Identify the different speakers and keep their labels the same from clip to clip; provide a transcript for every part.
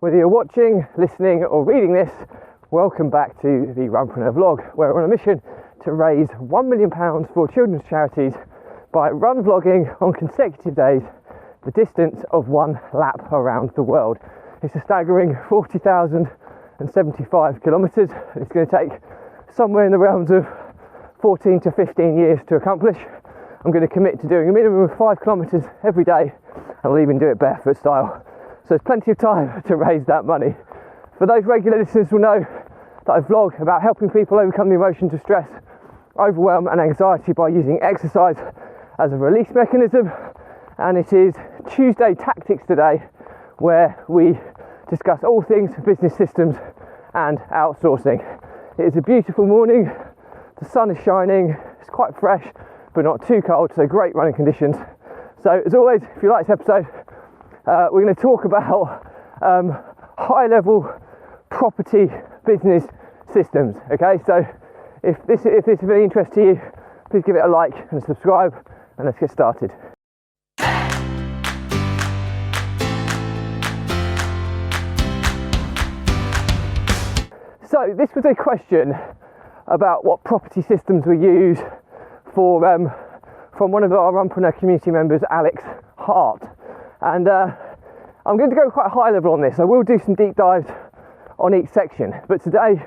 Speaker 1: Whether you're watching, listening or reading this, welcome back to the Runpreneur vlog, where we're on a mission to raise £1 million for children's charities by run vlogging on consecutive days the distance of one lap around the world. It's a staggering 40,075 kilometres. It's going to take somewhere in the realms of 14 to 15 years to accomplish. I'm going to commit to doing a minimum of 5 kilometres every day, and I'll even do it barefoot style. So there's plenty of time to raise that money. For those regular listeners will know that I vlog about helping people overcome the emotions of stress, overwhelm and anxiety by using exercise as a release mechanism. And it is Tuesday Tactics today, where we discuss all things business systems and outsourcing. It is a beautiful morning, the sun is shining, it's quite fresh but not too cold, so great running conditions. So as always, if you like this episode, we're going to talk about high-level property business systems. Okay, so if this is of any interest to you, please give it a like and subscribe, and let's get started. So this was a question about what property systems we use for from one of our Runpreneur community members, Alex Hart. And I'm going to go quite high level on this. I will do some deep dives on each section, but today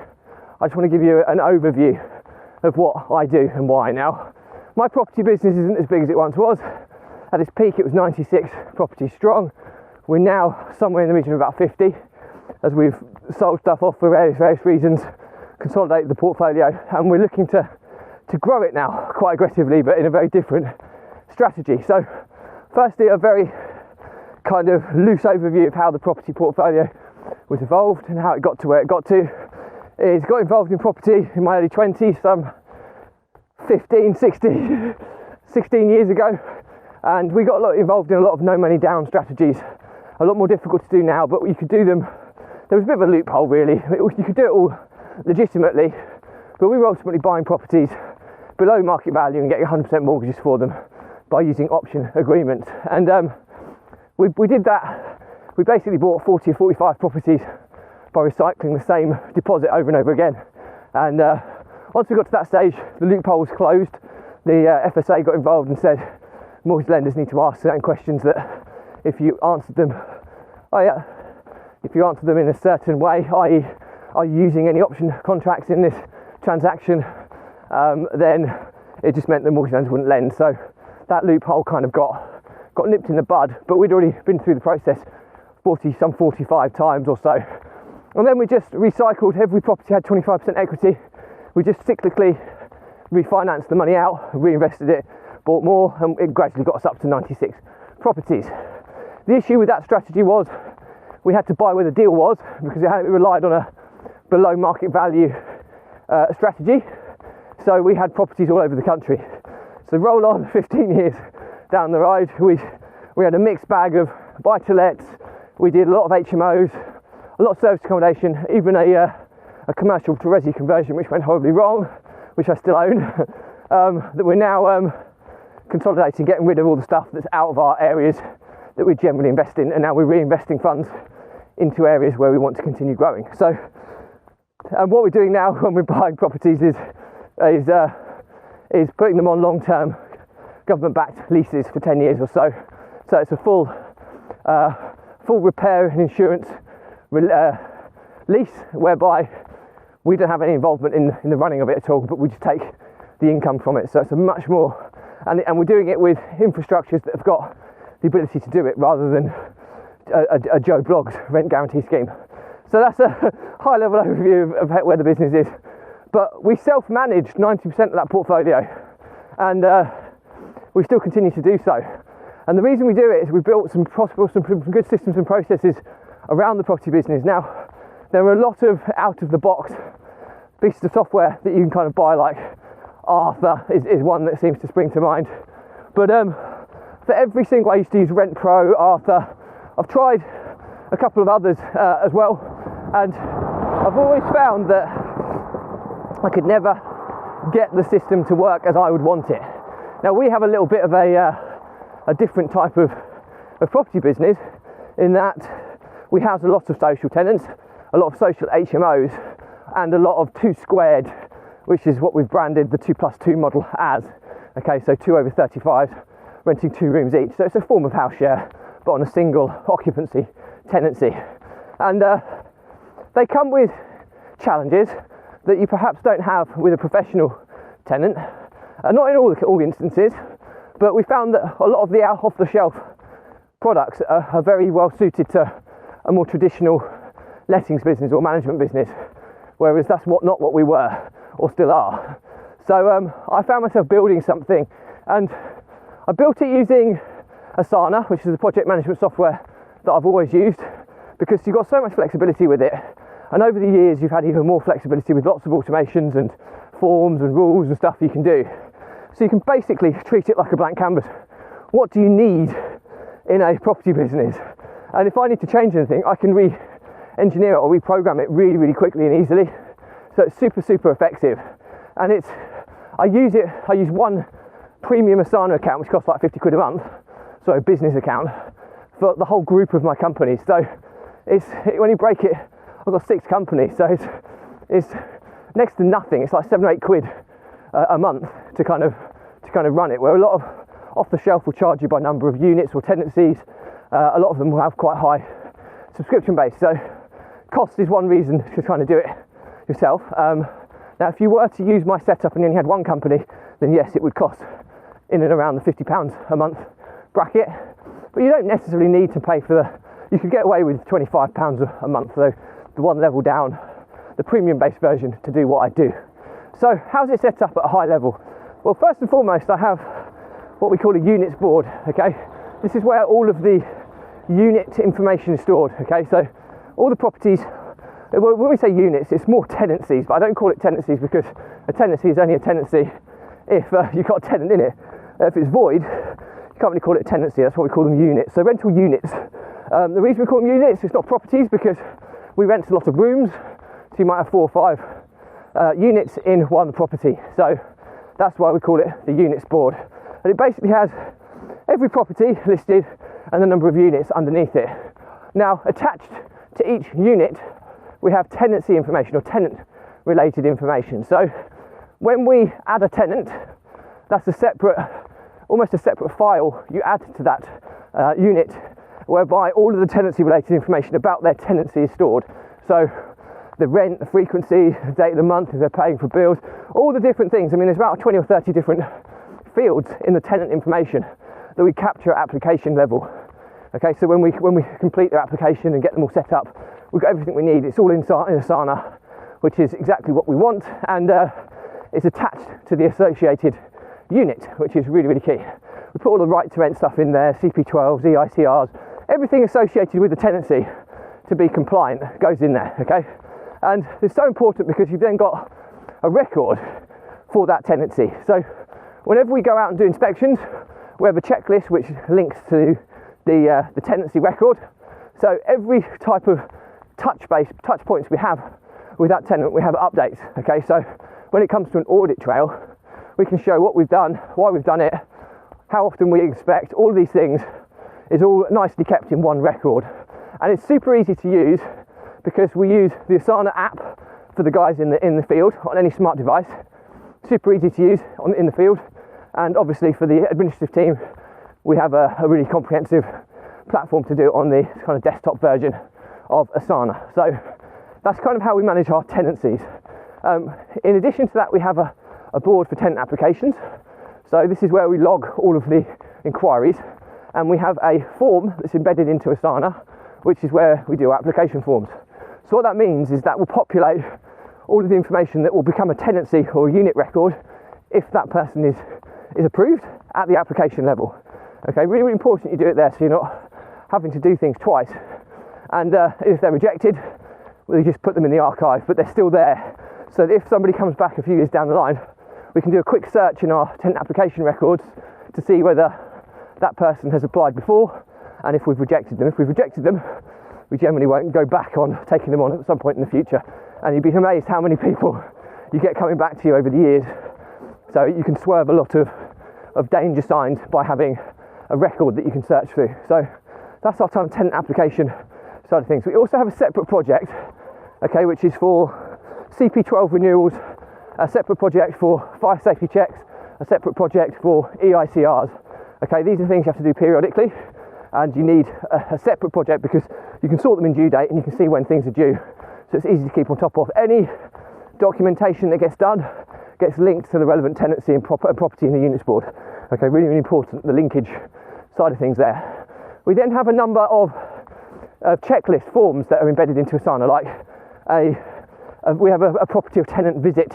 Speaker 1: I just want to give you an overview of what I do and why. Now, my property business isn't as big as it once was. At its peak it was 96 properties strong. We're now somewhere in the region of about 50, as we've sold stuff off for various reasons, consolidated the portfolio, and we're looking to grow it now quite aggressively, but in a very different strategy. So firstly, a very kind of loose overview of how the property portfolio was evolved and how it got to where it got to. Is got involved in property in my early 20s, some 16 years ago, and we got involved in a lot of no money down strategies. A lot more difficult to do now, but you could do them. There was a bit of a loophole really. You could do it all legitimately, but we were ultimately buying properties below market value and getting 100% mortgages for them by using option agreements. And we did that. We basically bought 40 or 45 properties by recycling the same deposit over and over again. And once we got to that stage, the loophole was closed. The FSA got involved and said mortgage lenders need to ask certain questions that if you answered them in a certain way, i.e. are you using any option contracts in this transaction, then it just meant the mortgage lenders wouldn't lend. So that loophole kind of got nipped in the bud, but we'd already been through the process 45 times or so. And then we just recycled. Every property had 25% equity. We just cyclically refinanced the money out, reinvested it, bought more, and it gradually got us up to 96 properties. The issue with that strategy was we had to buy where the deal was, because it relied on a below market value strategy. So we had properties all over the country. So roll on 15 years down the road, we had a mixed bag of buy-to-lets. We did a lot of HMOs, a lot of service accommodation, even a commercial to resi conversion, which went horribly wrong, which I still own. That we're now consolidating, getting rid of all the stuff that's out of our areas that we generally invest in, and now we're reinvesting funds into areas where we want to continue growing. So, and what we're doing now when we're buying properties is putting them on long-term government-backed leases for 10 years or so. So it's a full repair and insurance lease, whereby we don't have any involvement in the running of it at all, but we just take the income from it. So it's a much more, and we're doing it with infrastructures that have got the ability to do it, rather than a Joe Bloggs rent guarantee scheme. So that's a high-level overview of where the business is. But we self-managed 90% of that portfolio, and we still continue to do so. And the reason we do it is we built some good systems and processes around the property business. Now, there are a lot of out-of-the-box pieces of software that you can kind of buy, like Arthur is one that seems to spring to mind. But for every single, I used to use Rent Pro, Arthur. I've tried a couple of others as well, and I've always found that I could never get the system to work as I would want it. Now, we have a little bit of a different type of property business, in that we house a lot of social tenants, a lot of social HMOs, and a lot of 2 squared, which is what we've branded the 2+2 model as. Okay, so 2 over 35s, renting 2 rooms each. So it's a form of house share, but on a single occupancy tenancy. And they come with challenges that you perhaps don't have with a professional tenant. Not in all instances, but we found that a lot of the off-the-shelf products are very well suited to a more traditional lettings business or management business, whereas that's not what we were or still are. So I found myself building something, and I built it using Asana, which is the project management software that I've always used, because you've got so much flexibility with it. And over the years, you've had even more flexibility with lots of automations and forms and rules and stuff you can do. So you can basically treat it like a blank canvas. What do you need in a property business? And if I need to change anything, I can re-engineer it or reprogram it really, really quickly and easily. So it's super, super effective. And I use one premium Asana account, which costs like 50 quid a month, so a business account, for the whole group of my companies. So when you break it, I've got 6 companies, so it's next to nothing. It's like 7 or 8 quid a month to kind of run it, where a lot of off the shelf will charge you by number of units or tenancies. A lot of them will have quite high subscription base, so cost is one reason to kind of do it yourself. Now if you were to use my setup and you only had one company, then yes, it would cost in and around the £50 a month bracket, but you don't necessarily need to pay for you could get away with £25 a month, though the one level down, the premium based version, to do what I do. So how's it set up at a high level? Well, first and foremost, I have what we call a units board. Okay, this is where all of the unit information is stored. Okay, so all the properties, when we say units, it's more tenancies, but I don't call it tenancies because a tenancy is only a tenancy if you've got a tenant in it. If it's void, you can't really call it a tenancy. That's why we call them units. So rental units. The reason we call them units, it's not properties, because we rent a lot of rooms, so you might have 4 or 5 units in one property. So that's why we call it the units board. And it basically has every property listed and the number of units underneath it. Now, attached to each unit, we have tenancy information or tenant related information. So when we add a tenant, that's almost a separate file you add to that unit, whereby all of the tenancy related information about their tenancy is stored. So the rent, the frequency, the date of the month, if they're paying for bills, all the different things. I mean, there's about 20 or 30 different fields in the tenant information that we capture at application level. Okay, so when we complete their application and get them all set up, we've got everything we need. It's all in Asana, which is exactly what we want, and it's attached to the associated unit, which is really, really key. We put all the right to rent stuff in there, CP12s, EICRs, everything associated with the tenancy to be compliant goes in there, okay? And it's so important because you've then got a record for that tenancy. So whenever we go out and do inspections, we have a checklist which links to the tenancy record. So every type of touch points we have with that tenant, we have updates, okay? So when it comes to an audit trail, we can show what we've done, why we've done it, how often we inspect. All of these things is all nicely kept in one record. And it's super easy to use because we use the Asana app for the guys in the field on any smart device. Super easy to use in the field. And obviously for the administrative team, we have a really comprehensive platform to do it on the kind of desktop version of Asana. So that's kind of how we manage our tenancies. In addition to that, we have a board for tenant applications. So this is where we log all of the inquiries, and we have a form that's embedded into Asana, which is where we do our application forms. So what that means is that we'll populate all of the information that will become a tenancy or a unit record if that person is approved at the application level. Okay, really, really important you do it there so you're not having to do things twice. And if they're rejected, we just put them in the archive, but they're still there. So that if somebody comes back a few years down the line, we can do a quick search in our tenant application records to see whether that person has applied before and if we've rejected them. If we've rejected them, we generally won't go back on taking them on at some point in the future. And you'd be amazed how many people you get coming back to you over the years. So you can swerve a lot of danger signs by having a record that you can search through. So that's our tenant application side of things. We also have a separate project, okay, which is for CP12 renewals, a separate project for fire safety checks, a separate project for EICRs. Okay, these are things you have to do periodically, and you need a separate project because you can sort them in due date and you can see when things are due. So it's easy to keep on top of. Any documentation that gets done gets linked to the relevant tenancy and property in the units board. Okay, really, really important, the linkage side of things there. We then have a number of checklist forms that are embedded into Asana, like we have a property of tenant visit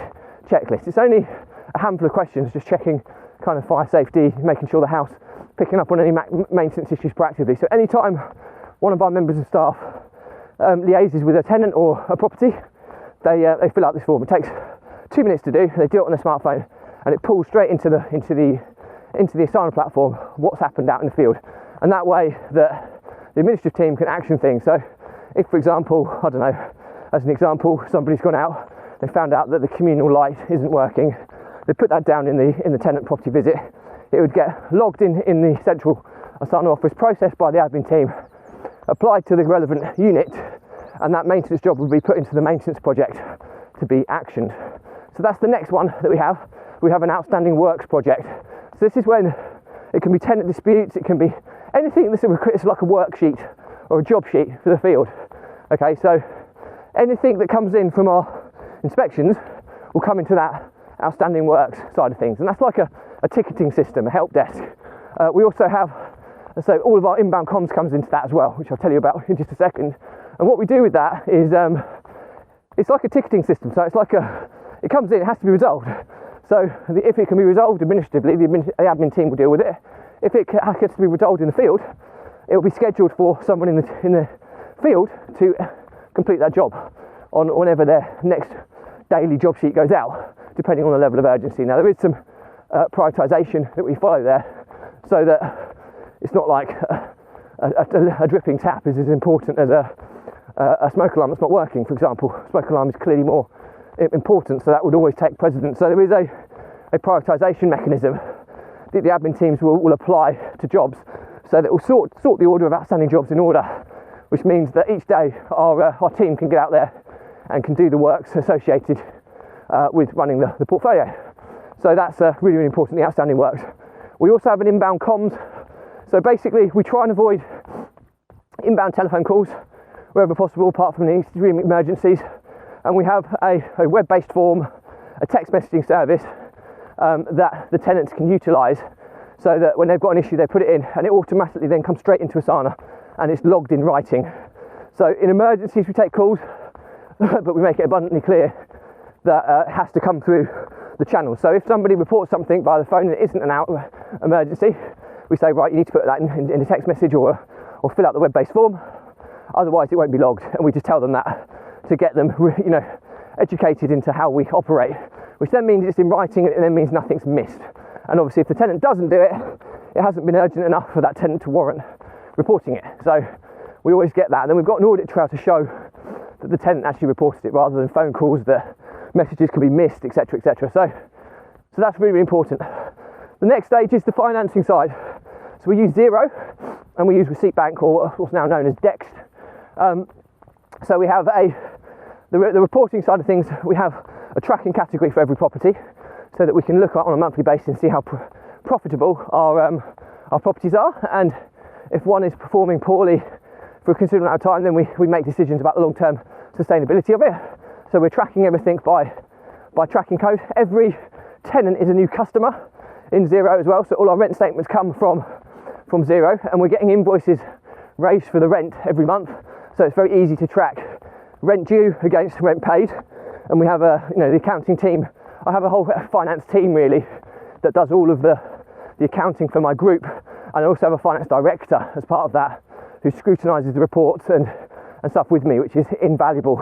Speaker 1: checklist. It's only a handful of questions, just checking kind of fire safety, making sure the house, picking up on any maintenance issues proactively. So anytime one of our members of staff liaises with a tenant or a property, they fill out this form. It takes 2 minutes to do. They do it on their smartphone, and it pulls straight into the Asana platform what's happened out in the field, and that way that the administrative team can action things. So if, for example, I don't know, as an example, somebody's gone out, they found out that the communal light isn't working, they put that down in the tenant property visit, it would get logged in the central Asana office, processed by the admin team, applied to the relevant unit, and that maintenance job would be put into the maintenance project to be actioned. So that's the next one that we have. We have an outstanding works project. So this is when it can be tenant disputes, it can be anything that's like a worksheet or a job sheet for the field. Okay, so anything that comes in from our inspections will come into that outstanding works side of things, and that's like a ticketing system, a help desk. We also have, so all of our inbound comms comes into that as well, which I'll tell you about in just a second. And what we do with that is it's like a ticketing system. So it's like it comes in, it has to be resolved. So if it can be resolved administratively, the admin team will deal with it. If it has to be resolved in the field, it will be scheduled for someone in the field to complete that job on whenever their next daily job sheet goes out, depending on the level of urgency. Now there is some prioritisation that we follow there, so that it's not like a dripping tap is as important as a smoke alarm that's not working, for example. Smoke alarm is clearly more important, so that would always take precedence. So there is a prioritisation mechanism that the admin teams will apply to jobs, so that it will sort the order of outstanding jobs in order, which means that each day our team can get out there and can do the works associated with running the portfolio. So that's really, really important, the outstanding works. We also have an inbound comms. So basically we try and avoid inbound telephone calls wherever possible, apart from the extreme emergencies. And we have a web-based form, a text messaging service that the tenants can utilise, so that when they've got an issue, they put it in and it automatically then comes straight into Asana and it's logged in writing. So in emergencies we take calls, but we make it abundantly clear that it has to come through the channel. So if somebody reports something by the phone and it isn't an emergency, we say, right, you need to put that in a text message or fill out the web-based form, otherwise it won't be logged. And we just tell them that to get them, educated into how we operate, which then means it's in writing, and it then means nothing's missed. And obviously if the tenant doesn't do it, it hasn't been urgent enough for that tenant to warrant reporting it. So we always get that, and then we've got an audit trail to show that the tenant actually reported it, rather than phone calls that messages can be missed, etc., etc. So that's really, really important. The next stage is the financing side. So we use Xero and we use Receipt Bank, or what's now known as Dext. So we have the reporting side of things. We have a tracking category for every property, so that we can look at on a monthly basis and see how profitable our properties are. And if one is performing poorly for a considerable amount of time, then we make decisions about the long-term sustainability of it. So we're tracking everything by tracking code. Every tenant is a new customer in Xero as well, so all our rent statements come from Xero, and we're getting invoices raised for the rent every month, so it's very easy to track rent due against rent paid. And we have the accounting team. I have a whole finance team really that does all of the accounting for my group, and I also have a finance director as part of that who scrutinises the reports and stuff with me, which is invaluable.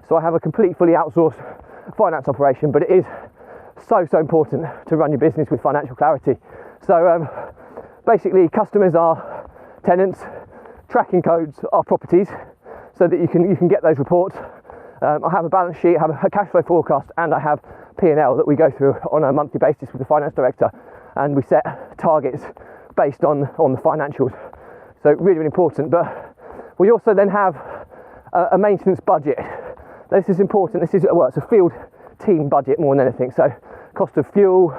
Speaker 1: So I have a fully outsourced finance operation, but it is so important to run your business with financial clarity. So basically customers are tenants, tracking codes are properties, so that you can get those reports. I have a balance sheet, I have a cash flow forecast, and I have P&L that we go through on a monthly basis with the finance director, and we set targets based on the financials. So really, really important. But we also then have a maintenance budget. This is important. This is, well, it's a field team budget more than anything. So cost of fuel,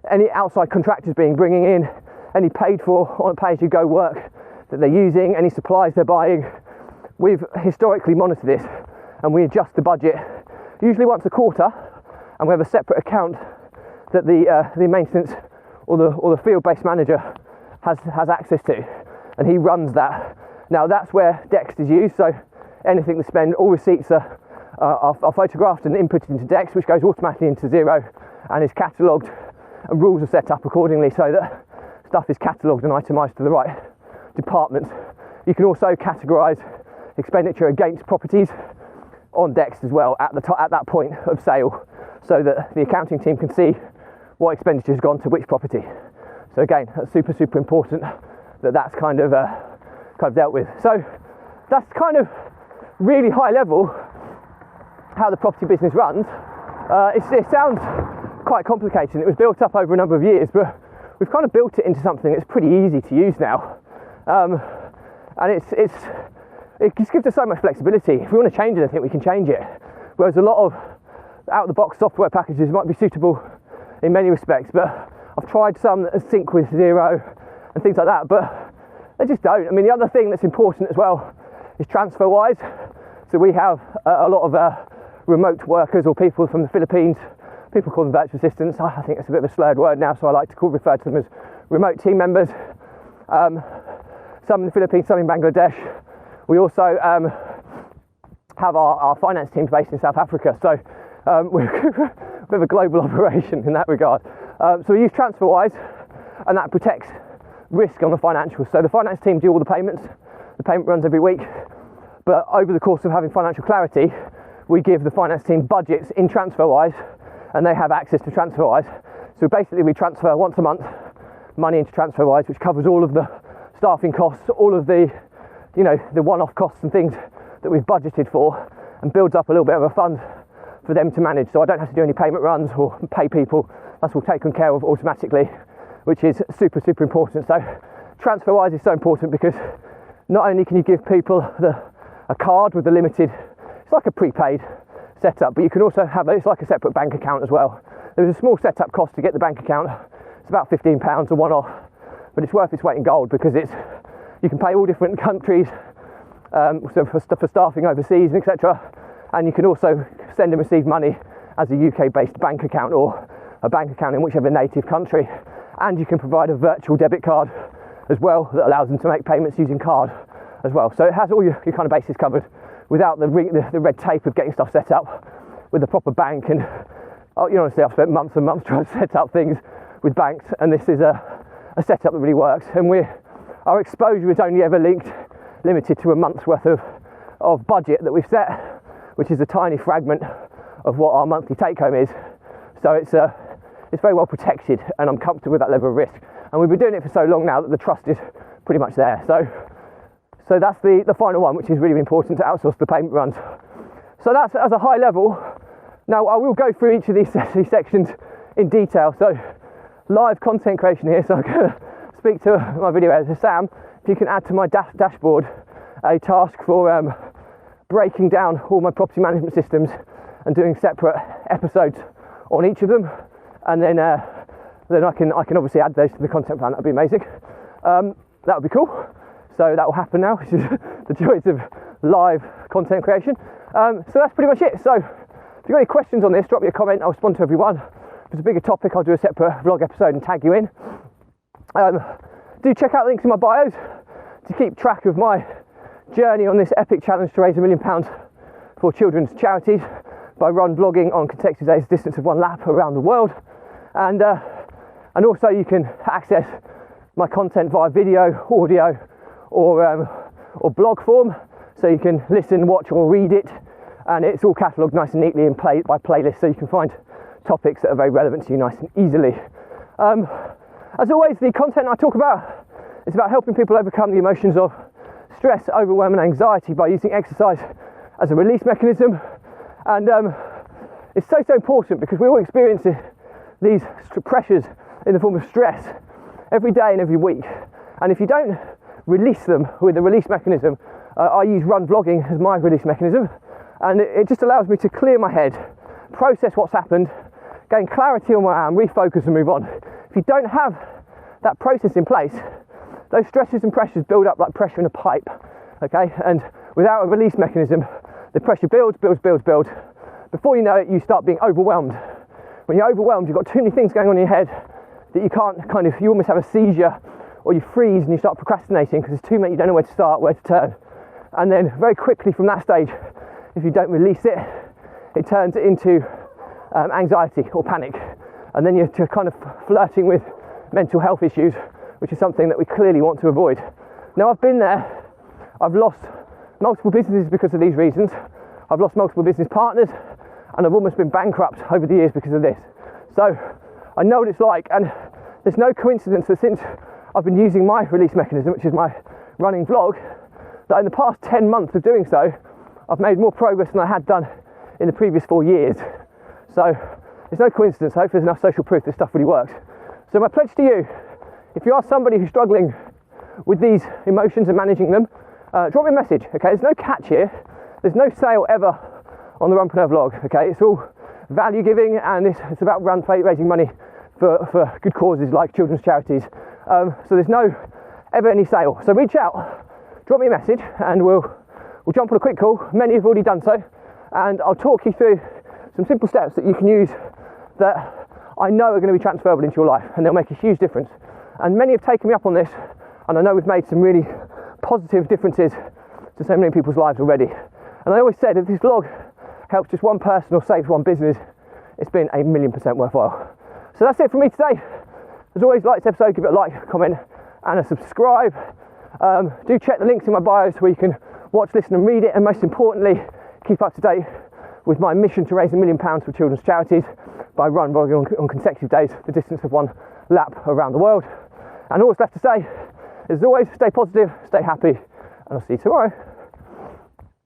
Speaker 1: any outside contractors bringing in, any paid for on pay-as-you-go work that they're using, any supplies they're buying. We've historically monitored this, and we adjust the budget usually once a quarter, and we have a separate account that the maintenance or the field-based manager has access to, and he runs that. Now that's where Dext is used. So anything to spend, all receipts are photographed and inputted into Dext, which goes automatically into Xero and is catalogued, and rules are set up accordingly so that stuff is catalogued and itemised to the right departments. You can also categorise expenditure against properties on Dext as well at that point of sale, so that the accounting team can see what expenditure has gone to which property. So again, that's super important that that's kind of dealt with. So that's kind of really high level how the property business runs. It sounds quite complicated. It was built up over a number of years, but we've kind of built it into something that's pretty easy to use now, and it just gives us so much flexibility. If we want to change anything, we can change it, whereas a lot of out-of-the-box software packages might be suitable in many respects, but I've tried some that sync with Xero and things like that, but they just don't. I mean, the other thing that's important as well is TransferWise. So we have a lot of remote workers or people from the Philippines. People call them virtual assistants. I think it's a bit of a slurred word now, so I like to refer to them as remote team members. Some in the Philippines, some in Bangladesh. We also have our finance teams based in South Africa, so we're a bit of a global operation in that regard. So we use TransferWise, and that protects risk on the financials. So the finance team do all the payments. The payment runs every week, but over the course of having financial clarity, we give the finance team budgets in TransferWise, and they have access to TransferWise. So basically we transfer once a month money into TransferWise, which covers all of the staffing costs, all of the one-off costs and things that we've budgeted for, and builds up a little bit of a fund for them to manage. So I don't have to do any payment runs or pay people. That's all taken care of automatically, which is super important. So TransferWise is so important because not only can you give people a card with a limited, it's like a prepaid setup, but you can also have it's like a separate bank account as well. There's a small setup cost to get the bank account. It's about £15 a one-off, but it's worth its weight in gold because you can pay all different countries, so for staffing overseas, etc. And you can also send and receive money as a UK-based bank account or a bank account in whichever native country. And you can provide a virtual debit card as well that allows them to make payments using card as well. So it has all your kind of bases covered without the red tape of getting stuff set up with a proper bank. And honestly, I've spent months and months trying to set up things with banks, and this is a setup that really works. And our exposure is only ever limited to a month's worth of budget that we've set, which is a tiny fragment of what our monthly take home is. So it's very well protected, and I'm comfortable with that level of risk. And we've been doing it for so long now that the trust is pretty much there. So that's the final one, which is really important, to outsource the payment runs. So that's as a high level. Now I will go through each of these sections in detail. So live content creation here. So I'm going to speak to my video editor Sam. If you can add to my dashboard a task for breaking down all my property management systems and doing separate episodes on each of them, and then I can obviously add those to the content plan. That'd be amazing. That would be cool. So that will happen now, which is the joys of live content creation. So that's pretty much it. So if you've got any questions on this, drop me a comment. I'll respond to everyone. If it's a bigger topic, I'll do a separate vlog episode and tag you in. Do check out the links in my bios to keep track of my journey on this epic challenge to raise £1 million for children's charities by blogging on consecutive days, distance of one lap around the world. And also you can access my content via video, audio, or blog form, so you can listen, watch, or read it, and it's all catalogued nice and neatly in by playlist, so you can find topics that are very relevant to you nice and easily. As always, the content I talk about is about helping people overcome the emotions of stress, overwhelm, and anxiety by using exercise as a release mechanism. And it's so important because we all experience these pressures in the form of stress every day and every week. And if you don't release them with a release mechanism. I use run vlogging as my release mechanism, and it just allows me to clear my head, process what's happened, gain clarity on where I am, refocus and move on. If you don't have that process in place, those stresses and pressures build up like pressure in a pipe, okay? And without a release mechanism, the pressure builds. Before you know it, you start being overwhelmed. When you're overwhelmed, you've got too many things going on in your head that you can't you almost have a seizure, or you freeze and you start procrastinating because there's too many, you don't know where to start, where to turn. And then very quickly from that stage, if you don't release it, it turns into anxiety or panic. And then you're kind of flirting with mental health issues, which is something that we clearly want to avoid. Now, I've been there. I've lost multiple businesses because of these reasons. I've lost multiple business partners, and I've almost been bankrupt over the years because of this. So I know what it's like, and there's no coincidence that since I've been using my release mechanism, which is my running vlog, that in the past 10 months of doing so, I've made more progress than I had done in the previous 4 years. So there's no coincidence. Hopefully there's enough social proof this stuff really works. So my pledge to you, if you are somebody who's struggling with these emotions and managing them, drop me a message, okay? There's no catch here. There's no sale ever on the Runpreneur vlog, okay? It's all value giving, and it's about raising money for good causes like children's charities. So there's no ever any sale. So reach out, drop me a message, and we'll jump on a quick call. Many have already done so, and I'll talk you through some simple steps that you can use that I know are going to be transferable into your life, and they'll make a huge difference. And many have taken me up on this, and I know we've made some really positive differences to so many people's lives already. And I always said, if this vlog helps just one person or saves one business, it's been 1,000,000% worthwhile. So that's it from me today. As always, like this episode, give it a like, comment, and a subscribe. Do check the links in my bios where you can watch, listen, and read it, and most importantly, keep up to date with my mission to raise £1 million for children's charities by run vlogging on consecutive days, the distance of one lap around the world. And all that's left to say is, as always, stay positive, stay happy, and I'll see you tomorrow.